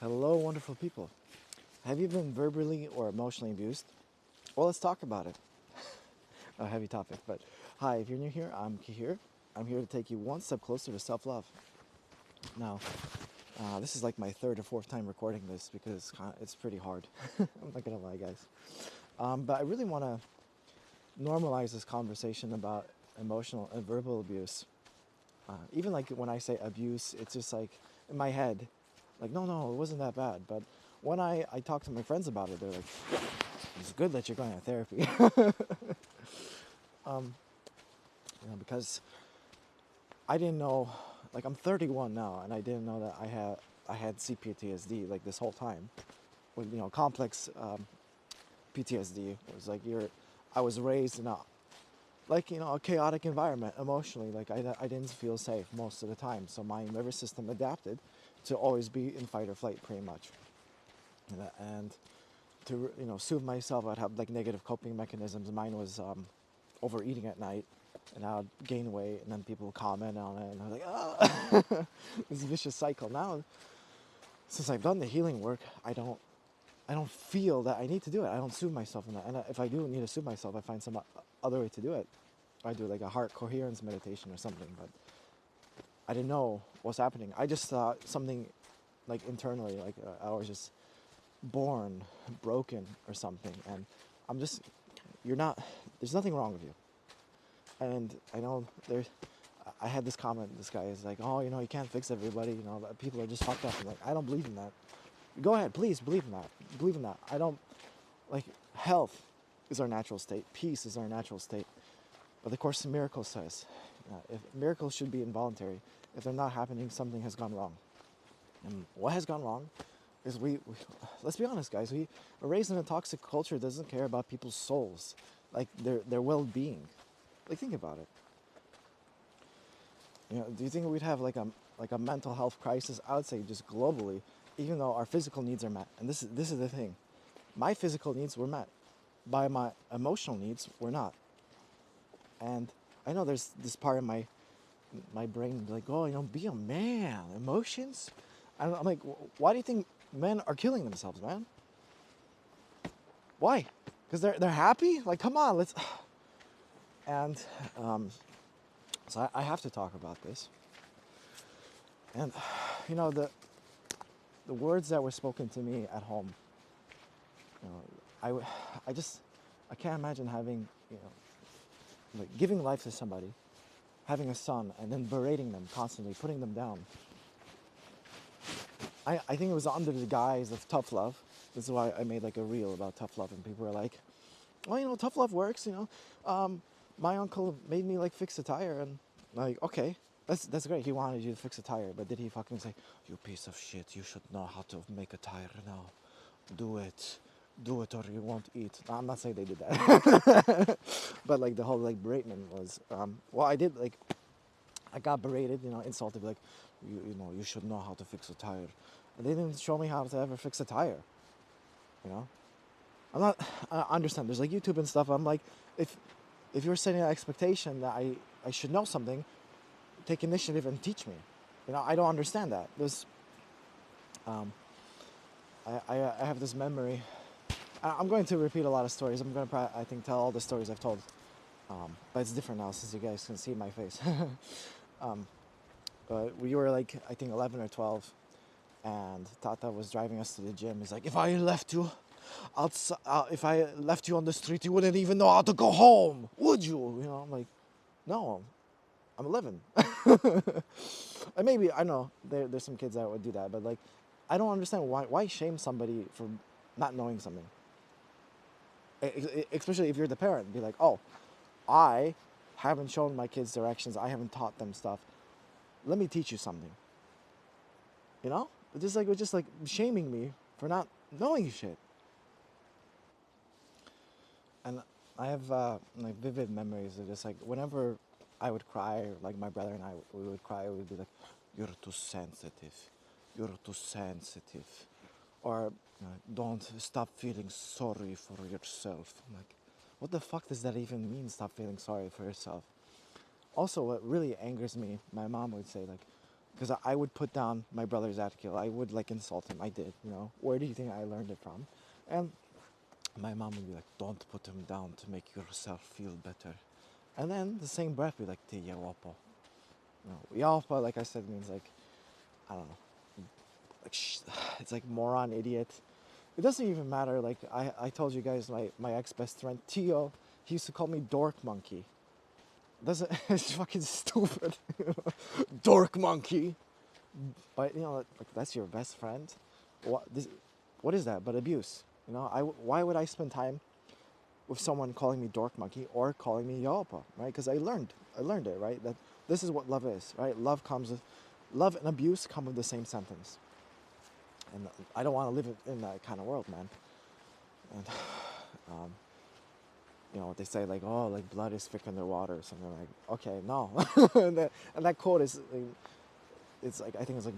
Hello, wonderful people. Have you been verbally or emotionally abused? Well, let's talk about it. A heavy topic, but hi, if you're new here, I'm Cahir. I'm here to take you one step closer to self love. Now, this is like my third or fourth time recording this because it's pretty hard. I'm not gonna lie, guys. But I really want to normalize this conversation about emotional and verbal abuse. Even like when I say abuse, it's just like in my head, like, no, it wasn't that bad. But when I talk to my friends about it, they're like, it's good that you're going to therapy. Because I didn't know, like I'm 31 now, and I didn't know that I had CPTSD like this whole time. With complex PTSD was like I was raised in a chaotic environment emotionally. Like I didn't feel safe most of the time, so my nervous system adapted to always be in fight or flight, pretty much. And to soothe myself, I'd have like negative coping mechanisms. Mine was overeating at night, and I'd gain weight, and then people would comment on it, and I was like, oh, this vicious cycle. Now, since I've done the healing work, I don't feel that I need to do it. I don't soothe myself in that. And if I do need to soothe myself, I find some other way to do it. I do like a heart coherence meditation or something, but I didn't know what's happening. I just thought something like internally, like I was just born broken or something. And there's nothing wrong with you. And I know I had this comment, this guy is like, oh, you can't fix everybody, people are just fucked up. I'm like, I don't believe in that. Go ahead, please believe in that. Believe in that. I don't, like, health is our natural state. Peace is our natural state. But the Course in Miracles says, if miracles should be involuntary, if they're not happening, something has gone wrong. And what has gone wrong is we let's be honest, guys, we are raised in a toxic culture that doesn't care about people's souls, like their well-being. Like, think about it. Do you think we'd have like a mental health crisis? I would say just globally, even though our physical needs are met. And this is the thing. My physical needs were met. By my emotional needs were not. And I know there's this part of my brain like, oh, be a man. Emotions? I'm like, why do you think men are killing themselves, man? Why? Because they're happy? Like, come on, let's... And so I have to talk about this. And, the words that were spoken to me at home, I can't imagine having, like giving life to somebody, having a son, and then berating them constantly, putting them down. I think it was under the guise of tough love. This is why I made like a reel about tough love, and people were like, well, tough love works, my uncle made me like fix a tire, and like, okay, that's great. He wanted you to fix a tire, but did he fucking say, you piece of shit, you should know how to make a tire now. Do it or you won't eat. No, I'm not saying they did that. But like the whole like beratement was, I did like, I got berated, insulted, like, you should know how to fix a tire. And they didn't show me how to ever fix a tire, I'm not, I understand, there's like YouTube and stuff. I'm like, if you're setting an expectation that I should know something, take initiative and teach me. I don't understand that. There's, I have this memory. I'm going to repeat a lot of stories. I'm going to, I think, tell all the stories I've told. But it's different now since you guys can see my face. But we were like, I think 11 or 12, and Tata was driving us to the gym. He's like, if I left you on the street, you wouldn't even know how to go home, would you? I'm like, no, I'm 11. And maybe, I know, there's some kids that would do that, but like, I don't understand why shame somebody for not knowing something. Especially if you're the parent, be like, oh, I haven't shown my kids directions, I haven't taught them stuff. Let me teach you something. It's just like shaming me for not knowing shit. And I have like vivid memories of just like whenever I would cry, or like my brother and I, we would cry, we would be like, you're too sensitive. You're too sensitive. Or don't stop feeling sorry for yourself. I'm like, what the fuck does that even mean, stop feeling sorry for yourself? Also, what really angers me, my mom would say, like, because I would put down my brother Zadkiel. I would like insult him. I did, you know. Where do you think I learned it from? And my mom would be like, "Don't put him down to make yourself feel better." And then the same breath be like, "Te yawapo." You know, yawapo, like I said, means like, I don't know, like it's like moron, idiot. It doesn't even matter. Like I told you guys, my ex best friend Tio, he used to call me dork monkey. Doesn't it's fucking stupid. Dork monkey. But you know, like that's your best friend. What is that? But abuse. You know, why would I spend time with someone calling me dork monkey or calling me Yopa, right? Because I learned it, right? That this is what love is, right? Love and abuse come with the same sentence, and I don't want to live in that kind of world, man. And um, you know what they say, like, oh, like blood is thicker than water or something. Like, okay, no, and that quote is, it's like I think it's like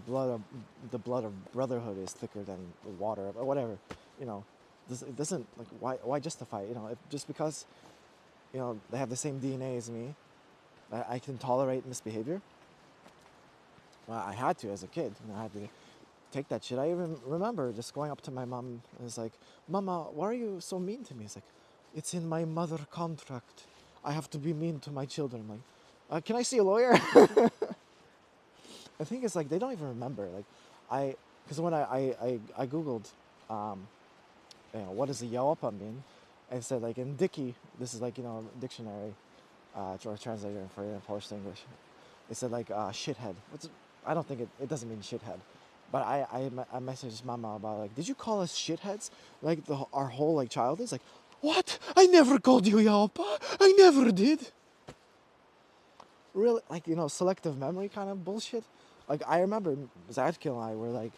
the blood of brotherhood is thicker than water or whatever, you know. It doesn't like why justify it, you know, just because you know they have the same DNA as me, I can tolerate misbehavior. Well, I had to as a kid. You know, I had to take that shit. I even remember just going up to my mom and it's like, "Mama, why are you so mean to me?" It's like, "It's in my mother contract. I have to be mean to my children." I'm like, "Can I see a lawyer?" I think it's like they don't even remember. Like, because when I googled, you know, what does a Yawapa mean? I said like in Dicky, this is like, you know, dictionary, or translator for Polish to English. It said like shithead. I don't think it doesn't mean shithead, but I messaged Mama about like, did you call us shitheads? Like our whole like childhood? It's like, what? I never called you Yawapa. I never did. Really, like, you know, selective memory kind of bullshit. Like I remember Zadkiel and I were like,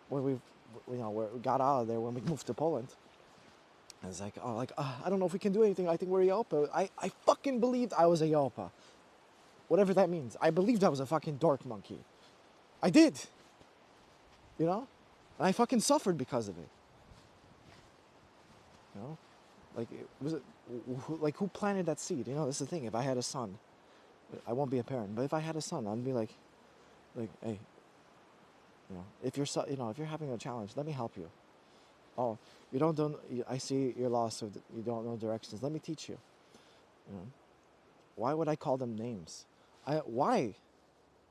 when we got out of there when we moved to Poland. I was like, oh, like, I don't know if we can do anything. I think we're a Yelpa. I fucking believed I was a Yelpa. Whatever that means. I believed I was a fucking dork monkey. I did. You know? And I fucking suffered because of it. You know? Like, like, who planted that seed? You know, that's the thing. If I had a son, I won't be a parent, but if I had a son, I'd be like, hey, you know, if you're having a challenge, let me help you. Oh, I see you're lost, so you don't know directions. Let me teach you. You know? Why would I call them names? Why?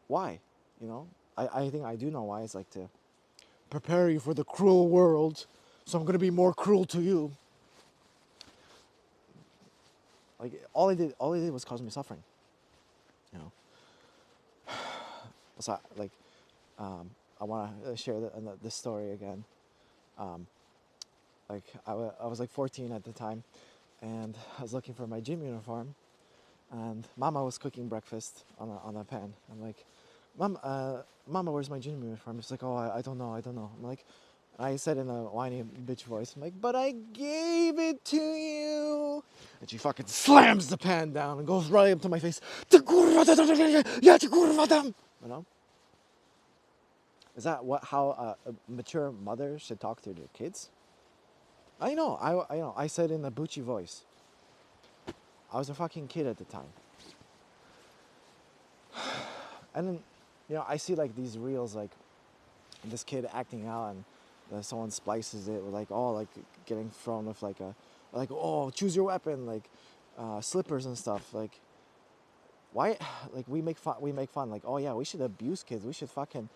Why? You know? I think I do know why. It's like to prepare you for the cruel world, so I'm gonna be more cruel to you. Like all I did was cause me suffering. You know. So like, I want to share this story again. Um, like I was like 14 at the time, and I was looking for my gym uniform, and Mama was cooking breakfast on a pan. I'm like, Mama, where's my gym uniform? She's like, oh, I don't know. I'm like, I said in a whiny bitch voice, I'm like, but I gave it to you. And she fucking slams the pan down and goes right up to my face. You know? Is that how a mature mother should talk to their kids? I know. I know. I said in a Bucci voice. I was a fucking kid at the time. And then, you know, I see like these reels, like this kid acting out, and someone splices it with like, oh, like getting thrown with like oh, choose your weapon, like slippers and stuff. Like, why? Like we make fun. Like, oh yeah, we should abuse kids. We should fucking.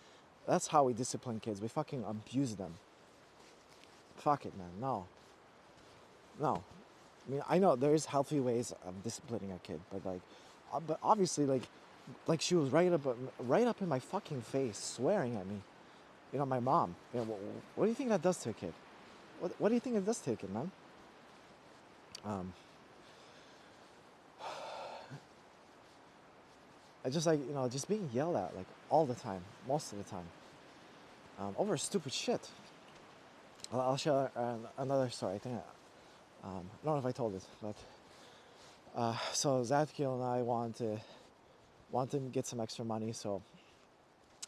That's how we discipline kids. We fucking abuse them. Fuck it, man. No. I mean, I know there's healthy ways of disciplining a kid, but obviously, like she was right up in my fucking face, swearing at me. You know, my mom. You know, what do you think that does to a kid? What do you think it does to a kid, man? I just like, you know, just being yelled at like all the time, most of the time, over stupid shit. I'll share another story. I think I don't know if I told it, but so Zadkiel and I wanted to get some extra money, so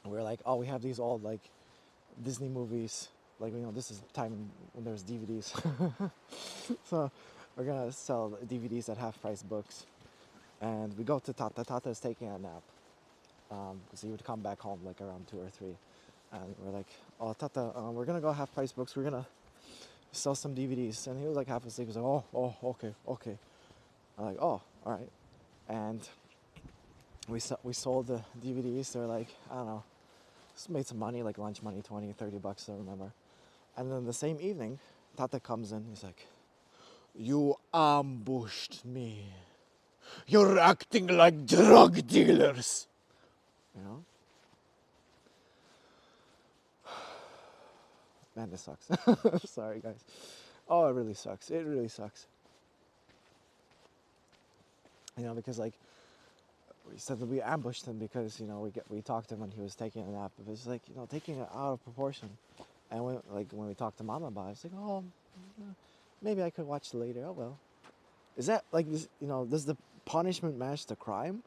we were like, oh, we have these old like Disney movies, like, you know, this is time when there was DVDs. So we're gonna sell DVDs at half price books, and we go to Tata. Tata's taking a nap, because he would come back home like around 2 or 3, and we're like, "Oh, Tata, we're gonna go half price books. We're gonna sell some DVDs." And he was like half asleep. He was like, "Oh, okay, okay." I'm like, "Oh, all right." And we sold the DVDs. They're like, I don't know, just made some money, like lunch money, 20, $30, I don't remember. And then the same evening, Tata comes in. He's like, "You ambushed me. You're acting like drug dealers." You know? Man, this sucks. Sorry, guys. Oh, it really sucks. It really sucks. Because like we said that we ambushed him because we talked to him when he was taking a nap. It was like taking it out of proportion. And when we talked to Mama about it, it's like, "Oh, maybe I could watch it later. Oh well." Is that like this? Does the punishment match the crime?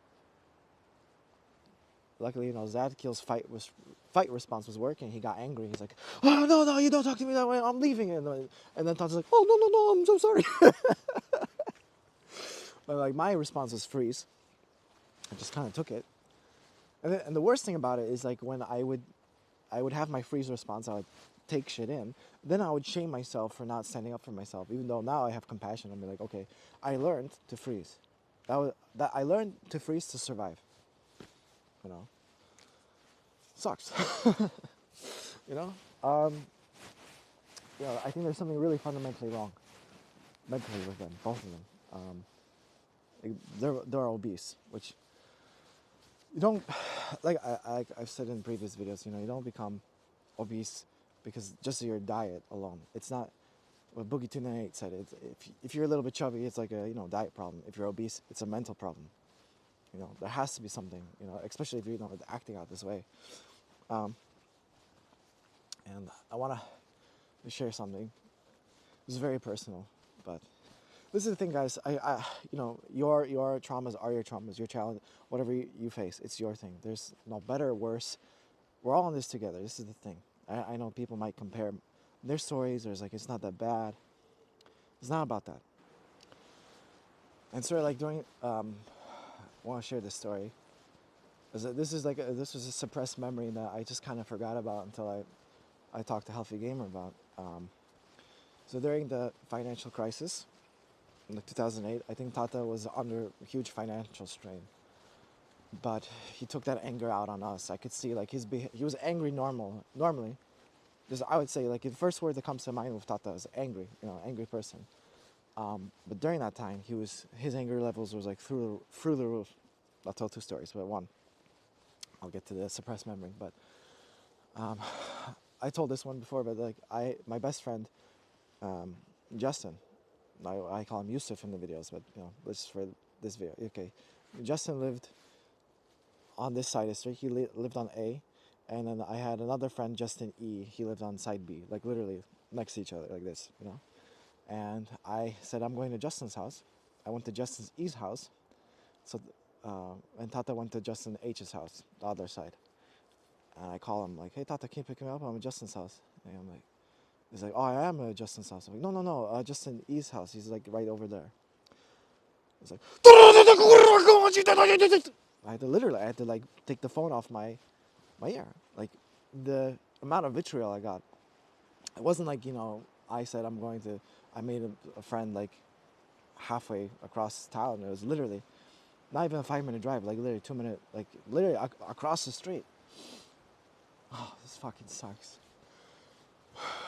Luckily, Zadkiel's fight response was working. He got angry. He's like, "Oh no, you don't talk to me that way. I'm leaving." And then Tata's like, "Oh no, I'm so sorry." But like my response was freeze. I just kind of took it. And the worst thing about it is like when I would have my freeze response, I would take shit in. Then I would shame myself for not standing up for myself, even though now I have compassion. I'm like, okay, I learned to freeze. That I learned to freeze to survive. Sucks. you know. Um, I think there's something really fundamentally wrong mentally with them, both of them. They're obese, which you don't like. I've said in previous videos. You don't become obese because just your diet alone. It's not what Boogie 298 said. If you're a little bit chubby, it's like a diet problem. If you're obese, it's a mental problem. There has to be something. Especially if you're acting out this way. And I want to share something. It's very personal, but this is the thing, guys. Your traumas are your traumas. Your challenge, whatever you face, it's your thing. There's no better or worse. We're all in this together. This is the thing. I know people might compare their stories. There's like, it's not that bad. It's not about that. And so, like, I want to share this story. This was a suppressed memory that I just kind of forgot about until I talked to Healthy Gamer about. So during the financial crisis in 2008, I think Tata was under huge financial strain. But he took that anger out on us. I could see like he was angry normally. Just I would say like the first word that comes to mind with Tata is angry, angry person. But during that time, his anger levels was like through the roof. I'll tell 2 stories, but one, I'll get to the suppressed memory. But I told this one before, but like my best friend, Justin, I call him Yusuf in the videos, but this is for this video. Okay, Justin lived on this side of the street. He lived on A, and then I had another friend, Justin E. He lived on side B, like literally next to each other, like this, And I said, I'm going to Justin's house. I went to Justin E's house. So, and Tata went to Justin H's house, the other side. And I call him like, "Hey Tata, can you pick me up? I'm at Justin's house." And I'm like, he's like, "Oh, I am at Justin's house." I'm like, no, Justin E's house. He's like right over there. He's like, I had to like take the phone off my ear. Like the amount of vitriol I got. It wasn't like, I said I made a friend like halfway across town. It was literally not even a 5-minute drive, like literally 2-minute, like literally across the street. Oh, this fucking sucks.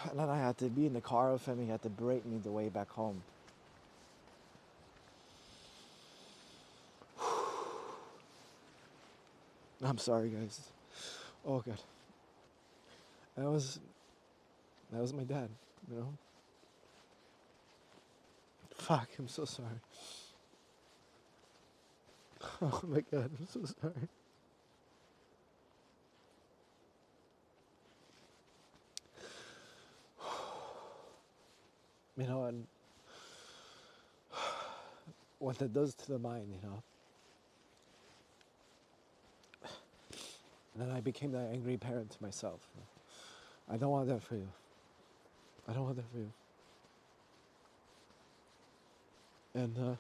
And then I had to be in the car with him. He had to berate me the way back home. I'm sorry, guys. Oh god. That was my dad. Fuck. I'm so sorry. Oh my god. I'm so sorry. And what that does to the mind, And then I became that angry parent to myself. I don't want that for you. I don't want that for you. And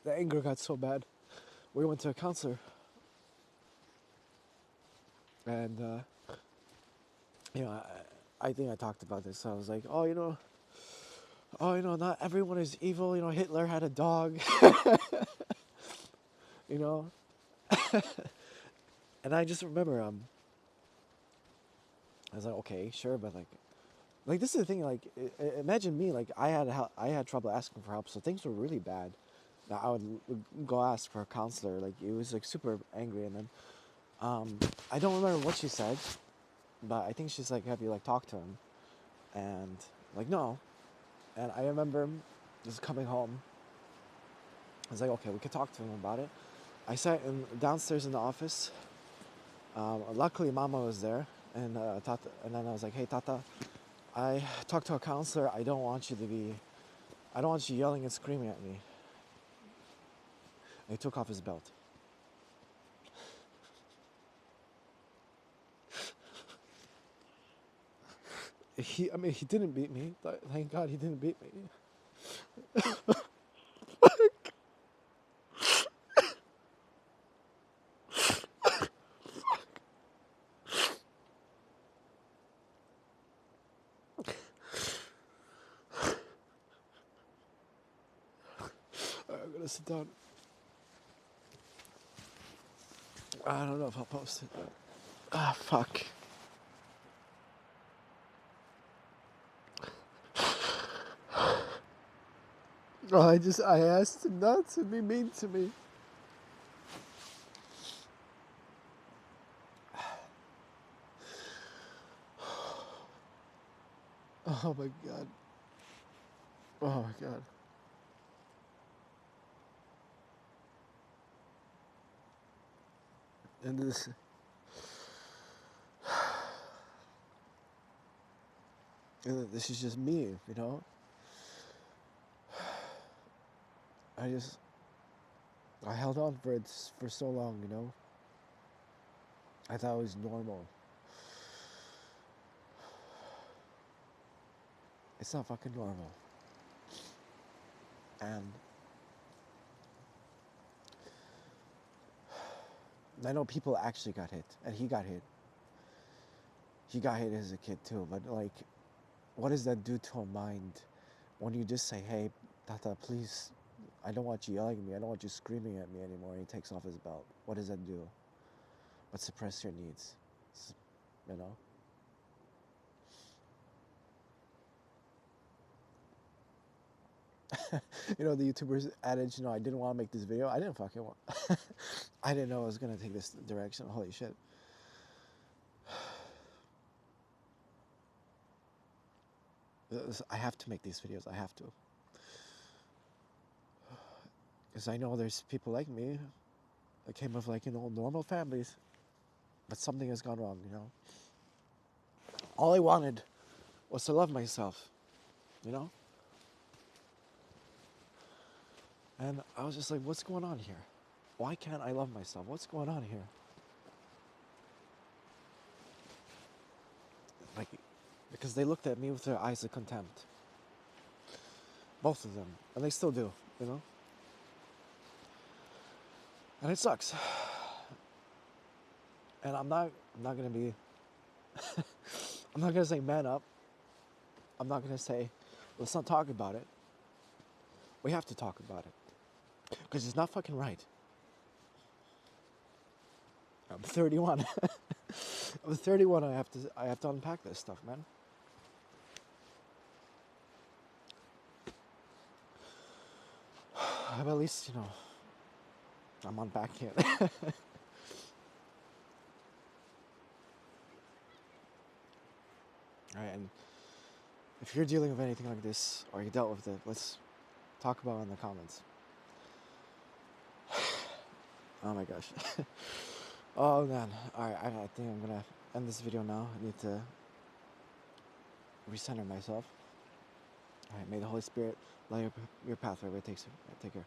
the anger got so bad. We went to a counselor And I think I talked about this. So I was like, not everyone is evil. Hitler had a dog. you know, and I just remember I was like, okay, sure, but like this is the thing. Like, imagine me. Like, I had trouble asking for help, so things were really bad. Now I would go ask for a counselor. Like, it was like super angry, and then I don't remember what she said, but I think she's like, have you like talked to him? And like, no. And I remember just coming home. I was like, okay, we could talk to him about it. I sat downstairs in the office. Luckily, Mama was there, and Tata. And then I was like, hey, Tata, I talked to a counselor. I don't want you yelling and screaming at me. And he took off his belt. He didn't beat me. Thank God he didn't beat me. I'm gonna sit down. I don't know if I'll post it. Ah, fuck. Oh, I asked him not to be mean to me. Oh my God. Oh my God. And this is just me. I held on for it for so long. I thought it was normal. It's not fucking normal. And I know people actually got hit, and he got hit. He got hit as a kid too, but like, what does that do to a mind when you just say, hey, Tata, please, I don't want you yelling at me, I don't want you screaming at me anymore, and he takes off his belt. What does that do? But suppress your needs, you know? The YouTuber's adage, I didn't want to make this video. I didn't fucking want. I didn't know I was going to take this direction. Holy shit. I have to make these videos. I have to. Because I know there's people like me that came of normal families. But something has gone wrong. All I wanted was to love myself. And I was just like, what's going on here? Why can't I love myself? What's going on here? Like, because they looked at me with their eyes of contempt. Both of them. And they still do. And it sucks. And I'm not gonna be I'm not gonna say man up. I'm not gonna say let's not talk about it. We have to talk about it. Because it's not fucking right. I'm 31. I'm 31. I have to unpack this stuff, man. But at least I'm unpacking it. All right, and if you're dealing with anything like this or you dealt with it, let's talk about it in the comments. Oh my gosh. Oh man. Alright, I think I'm gonna end this video now. I need to recenter myself. Alright, may the Holy Spirit light your path wherever it takes you. Right, take care.